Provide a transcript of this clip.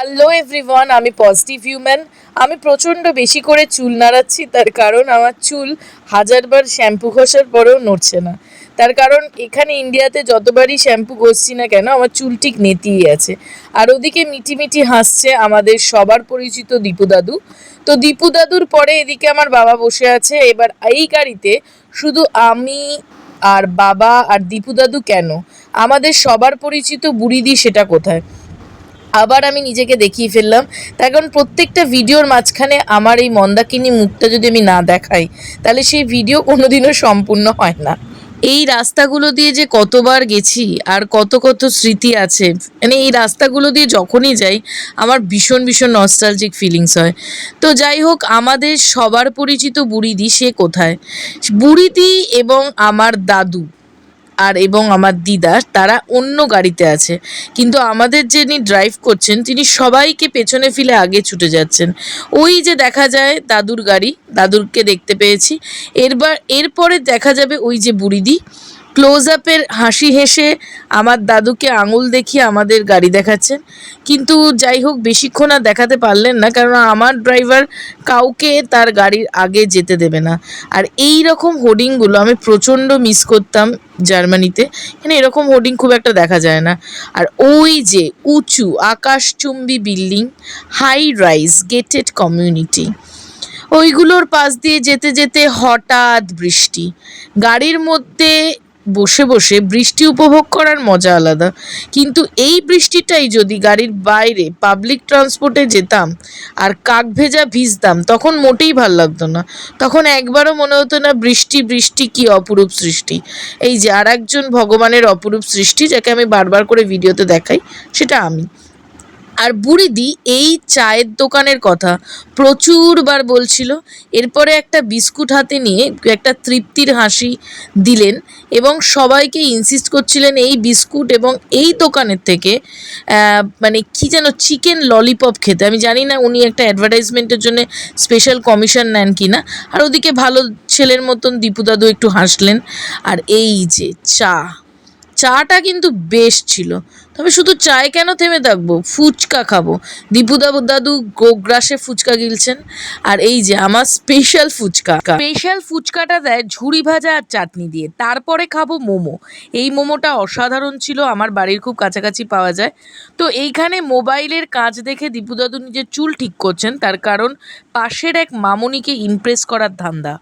Hello everyone, আমি positive human. আমি প্রচণ্ড বেশি করে চুল নাড়াচ্ছি, তার কারণ আমার চুল হাজারবার শ্যাম্পু ঘষার পরেও নড়ছে না। তার কারণ এখানে ইন্ডিয়াতে যতবারই শ্যাম্পু ঘষছি না কেন আমার চুল ঠিক নেতিয়ে আছে। আর ওদিকে মিটি মিটি হাসছে আমাদের সবার পরিচিত দীপু দাদু। তো দীপু দাদুর পরে এদিকে আমার বাবা বসে আছে। এবার এই গাড়িতে শুধু আমি আর বাবা আর দীপু দাদু কেন, আমাদের সবার পরিচিত বুড়িদি সেটা কোথায়? আবার আমি নিজেকে দেখিয়ে ফেললাম। তার কারণ প্রত্যেকটা ভিডিওর মাঝখানে আমার এই মন্দাকিনী মুখটা যদি আমি না দেখাই, তাহলে সেই ভিডিও কোনোদিনও সম্পূর্ণ হয় না। এই রাস্তাগুলো দিয়ে যে কতবার গেছি আর কত কত স্মৃতি আছে, মানে এই রাস্তাগুলো দিয়ে যখনই যাই আমার ভীষণ ভীষণ নস্টালজিক ফিলিংস হয়। তো যাই হোক, আমাদের সবার পরিচিত বুড়িদি সে কোথায়? বুড়িদি এবং আমার দাদু এবং আমার দিদা তারা অন্য গাড়িতে আছে, কিন্তু আমাদের যিনি ড্রাইভ করছেন তিনি সবাইকে পেছনে ফেলে আগে ছুটে যাচ্ছেন। ওই যে দেখা যায় দাদুর গাড়ি, দাদুরকে দেখতে পেয়েছি। এরপরে দেখা যাবে ওই যে বুড়িদি ক্লোজ আপের হাসি হেসে আমার দাদুকে আঙুল দেখিয়ে আমাদের গাড়ি দেখাচ্ছেন। কিন্তু যাই হোক, বেশিক্ষণ আর দেখাতে পারলেন না, কারণ আমার ড্রাইভার কাউকে তার গাড়ির আগে যেতে দেবে না। আর এই রকম হোর্ডিংগুলো আমি প্রচণ্ড মিস করতাম জার্মানিতে। এখানে এরকম হোর্ডিং খুব একটা দেখা যায় না। আর ওই যে উঁচু আকাশচুম্বী building, high rise gated community, ওইগুলোর পাশ দিয়ে যেতে যেতে হঠাৎ বৃষ্টি। গাড়ির মধ্যে বসে বসে বৃষ্টি উপভোগ করার মজা আলাদা, কিন্তু এই বৃষ্টিটাই যদি গাড়ির বাইরে পাবলিক ট্রান্সপোর্টে যেতাম আর কাক ভেজা ভিজতাম, তখন মোটেই ভাল লাগতো না। তখন একবারও মনে হতো না বৃষ্টি বৃষ্টি কি অপরূপ সৃষ্টি। এই যে আর একজন ভগবানের অপরূপ সৃষ্টি, যাকে আমি বারবার করে ভিডিওতে দেখাই, সেটা আমি। আর বুড়িদি এই চায়ের দোকানের কথা প্রচুরবার বলছিল। এরপরে একটা বিস্কুট হাতে নিয়ে একটা তৃপ্তির হাসি দিলেন এবং সবাইকে ইনসিস্ট করছিলেন এই বিস্কুট এবং এই দোকানের থেকে মানে কি যেন চিকেন ললিপপ খেতে। আমি জানি না উনি একটা অ্যাডভার্টাইজমেন্টের জন্য স্পেশাল কমিশন নেন কি না। আর ওদিকে ভালো ছেলের মতন দীপু দাদু একটু হাসলেন। আর এই যে চাটা কিন্তু বেশ ছিল। তবে শুধু চায় কেন থেমে থাকবো, ফুচকা খাবো। দীপু দাদু গোগ্রাসে ফুচকা গিলছেন। আর এই যে আমার স্পেশাল ফুচকাটা দেয় ঝুড়ি ভাজা আর চাটনি দিয়ে। তারপরে খাবো মোমো। এই মোমোটা অসাধারণ ছিল, আমার বাড়ির খুব কাছাকাছি পাওয়া যায়। তো এইখানে মোবাইলের কাজ দেখে দীপু দাদু নিজের চুল ঠিক করছেন, তার কারণ পাশের এক মামুনিকে ইমপ্রেস করার ধান্দা।